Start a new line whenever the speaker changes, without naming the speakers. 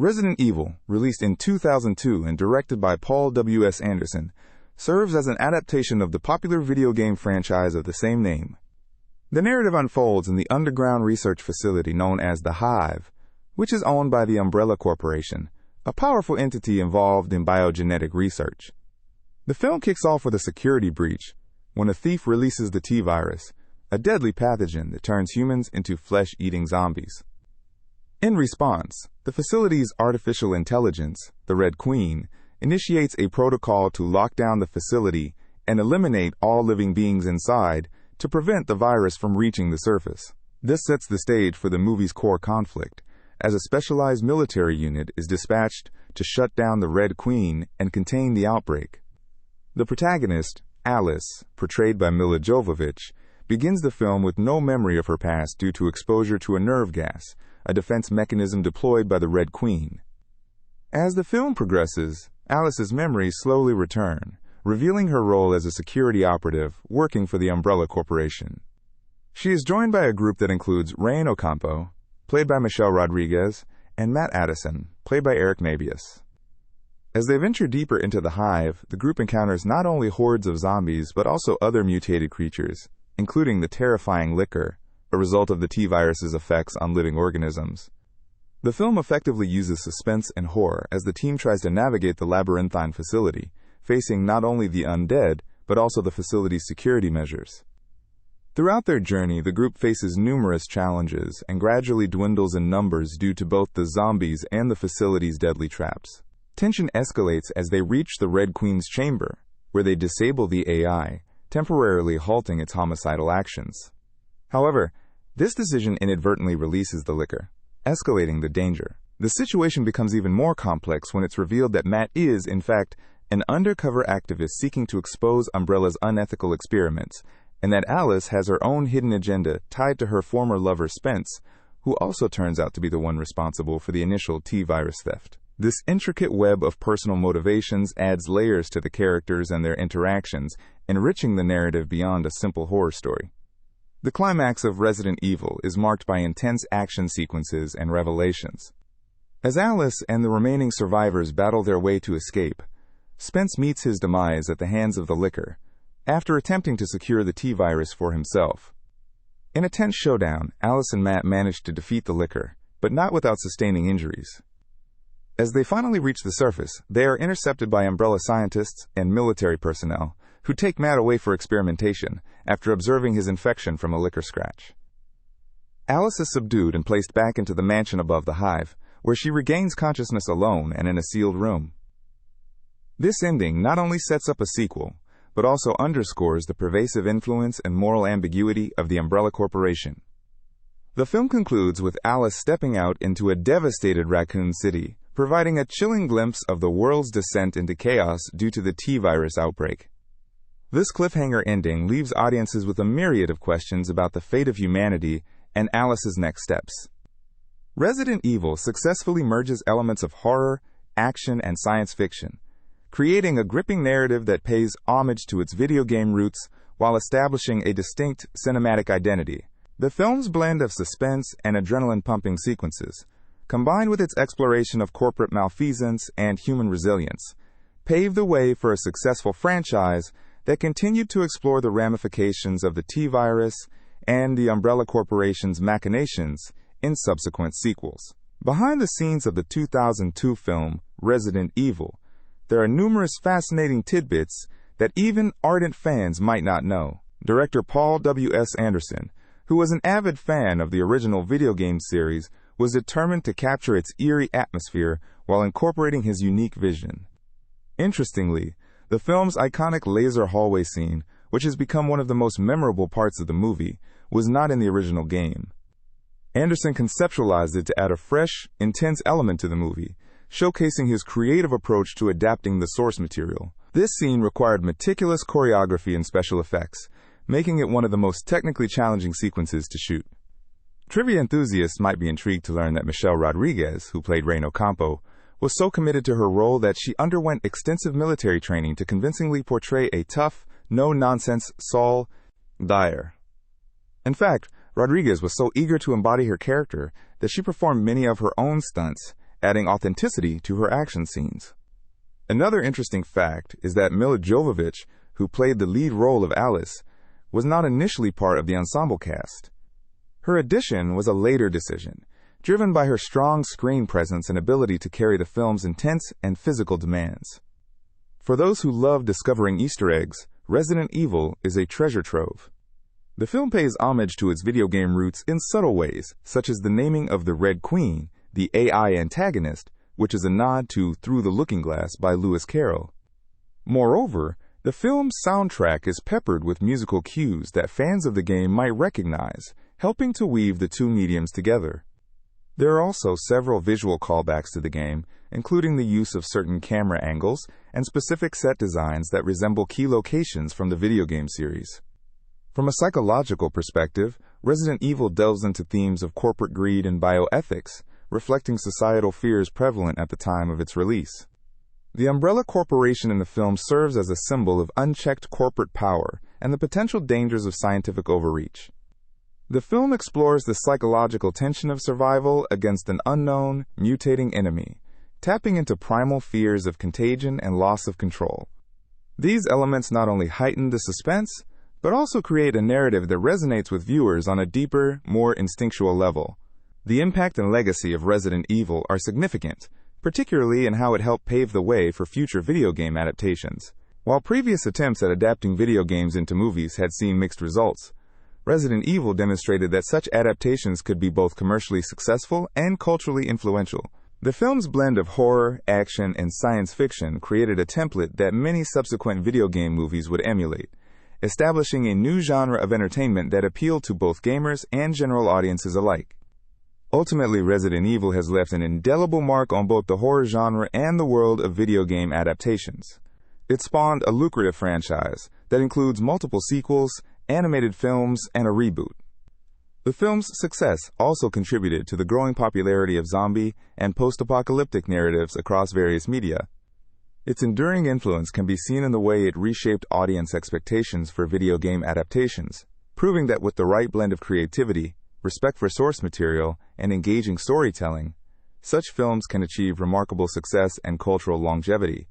Resident Evil, released in 2002 and directed by Paul W.S. Anderson, serves as an adaptation of the popular video game franchise of the same name. The narrative unfolds in the underground research facility known as the Hive, which is owned by the Umbrella Corporation, a powerful entity involved in biogenetic research. The film kicks off with a security breach when a thief releases the T-virus, a deadly pathogen that turns humans into flesh-eating zombies. In response, the facility's artificial intelligence, the Red Queen, initiates a protocol to lock down the facility and eliminate all living beings inside to prevent the virus from reaching the surface. This sets the stage for the movie's core conflict, as a specialized military unit is dispatched to shut down the Red Queen and contain the outbreak. The protagonist, Alice, portrayed by Milla Jovovich, begins the film with no memory of her past due to exposure to a nerve gas, a defense mechanism deployed by the Red Queen. As the film progresses, Alice's memories slowly return, revealing her role as a security operative working for the Umbrella Corporation. She is joined by a group that includes Rain Ocampo, played by Michelle Rodriguez, and Matt Addison, played by Eric Mabius. As they venture deeper into the Hive, the group encounters not only hordes of zombies but also other mutated creatures, including the terrifying liquor, a result of the T-virus's effects on living organisms. The film effectively uses suspense and horror as the team tries to navigate the labyrinthine facility, facing not only the undead, but also the facility's security measures. Throughout their journey, the group faces numerous challenges and gradually dwindles in numbers due to both the zombies and the facility's deadly traps. Tension escalates as they reach the Red Queen's chamber, where they disable the AI, temporarily halting its homicidal actions. However, this decision inadvertently releases the liquor, escalating the danger. The situation becomes even more complex when it's revealed that Matt is, in fact, an undercover activist seeking to expose Umbrella's unethical experiments, and that Alice has her own hidden agenda tied to her former lover Spence, who also turns out to be the one responsible for the initial T-virus theft. This intricate web of personal motivations adds layers to the characters and their interactions, enriching the narrative beyond a simple horror story. The climax of Resident Evil is marked by intense action sequences and revelations. As Alice and the remaining survivors battle their way to escape, Spence meets his demise at the hands of the liquor, after attempting to secure the T-virus for himself. In a tense showdown, Alice and Matt manage to defeat the liquor, but not without sustaining injuries. As they finally reach the surface, they are intercepted by Umbrella scientists and military personnel, who take Matt away for experimentation after observing his infection from a liquor scratch. Alice is subdued and placed back into the mansion above the Hive, where she regains consciousness alone and in a sealed room. This ending not only sets up a sequel, but also underscores the pervasive influence and moral ambiguity of the Umbrella Corporation. The film concludes with Alice stepping out into a devastated Raccoon City, providing a chilling glimpse of the world's descent into chaos due to the T-virus outbreak. This cliffhanger ending leaves audiences with a myriad of questions about the fate of humanity and Alice's next steps. Resident Evil successfully merges elements of horror, action, and science fiction, creating a gripping narrative that pays homage to its video game roots while establishing a distinct cinematic identity. The film's blend of suspense and adrenaline-pumping sequences, combined with its exploration of corporate malfeasance and human resilience, paved the way for a successful franchise that continued to explore the ramifications of the T-virus and the Umbrella Corporation's machinations in subsequent sequels. Behind the scenes of the 2002 film Resident Evil, there are numerous fascinating tidbits that even ardent fans might not know. Director Paul W.S. Anderson, who was an avid fan of the original video game series, was determined to capture its eerie atmosphere while incorporating his unique vision. Interestingly, the film's iconic laser hallway scene, which has become one of the most memorable parts of the movie, was not in the original game. Anderson conceptualized it to add a fresh, intense element to the movie, showcasing his creative approach to adapting the source material. This scene required meticulous choreography and special effects, making it one of the most technically challenging sequences to shoot. Trivia enthusiasts might be intrigued to learn that Michelle Rodriguez, who played Rain Ocampo, was so committed to her role that she underwent extensive military training to convincingly portray a tough, no-nonsense Saul Dyer. In fact, Rodriguez was so eager to embody her character that she performed many of her own stunts, adding authenticity to her action scenes. Another interesting fact is that Mila Jovovich, who played the lead role of Alice, was not initially part of the ensemble cast. Her addition was a later decision, driven by her strong screen presence and ability to carry the film's intense and physical demands. For those who love discovering Easter eggs, Resident Evil is a treasure trove. The film pays homage to its video game roots in subtle ways, such as the naming of the Red Queen, the AI antagonist, which is a nod to Through the Looking Glass by Lewis Carroll. Moreover, the film's soundtrack is peppered with musical cues that fans of the game might recognize, helping to weave the two mediums together. There are also several visual callbacks to the game, including the use of certain camera angles and specific set designs that resemble key locations from the video game series. From a psychological perspective, Resident Evil delves into themes of corporate greed and bioethics, reflecting societal fears prevalent at the time of its release. The Umbrella Corporation in the film serves as a symbol of unchecked corporate power and the potential dangers of scientific overreach. The film explores the psychological tension of survival against an unknown, mutating enemy, tapping into primal fears of contagion and loss of control. These elements not only heighten the suspense, but also create a narrative that resonates with viewers on a deeper, more instinctual level. The impact and legacy of Resident Evil are significant, particularly in how it helped pave the way for future video game adaptations. While previous attempts at adapting video games into movies had seen mixed results, Resident Evil demonstrated that such adaptations could be both commercially successful and culturally influential. The film's blend of horror, action, and science fiction created a template that many subsequent video game movies would emulate, establishing a new genre of entertainment that appealed to both gamers and general audiences alike. Ultimately, Resident Evil has left an indelible mark on both the horror genre and the world of video game adaptations. It spawned a lucrative franchise that includes multiple sequels, animated films, and a reboot. The film's success also contributed to the growing popularity of zombie and post-apocalyptic narratives across various media. Its enduring influence can be seen in the way it reshaped audience expectations for video game adaptations, proving that with the right blend of creativity, respect for source material, and engaging storytelling, such films can achieve remarkable success and cultural longevity.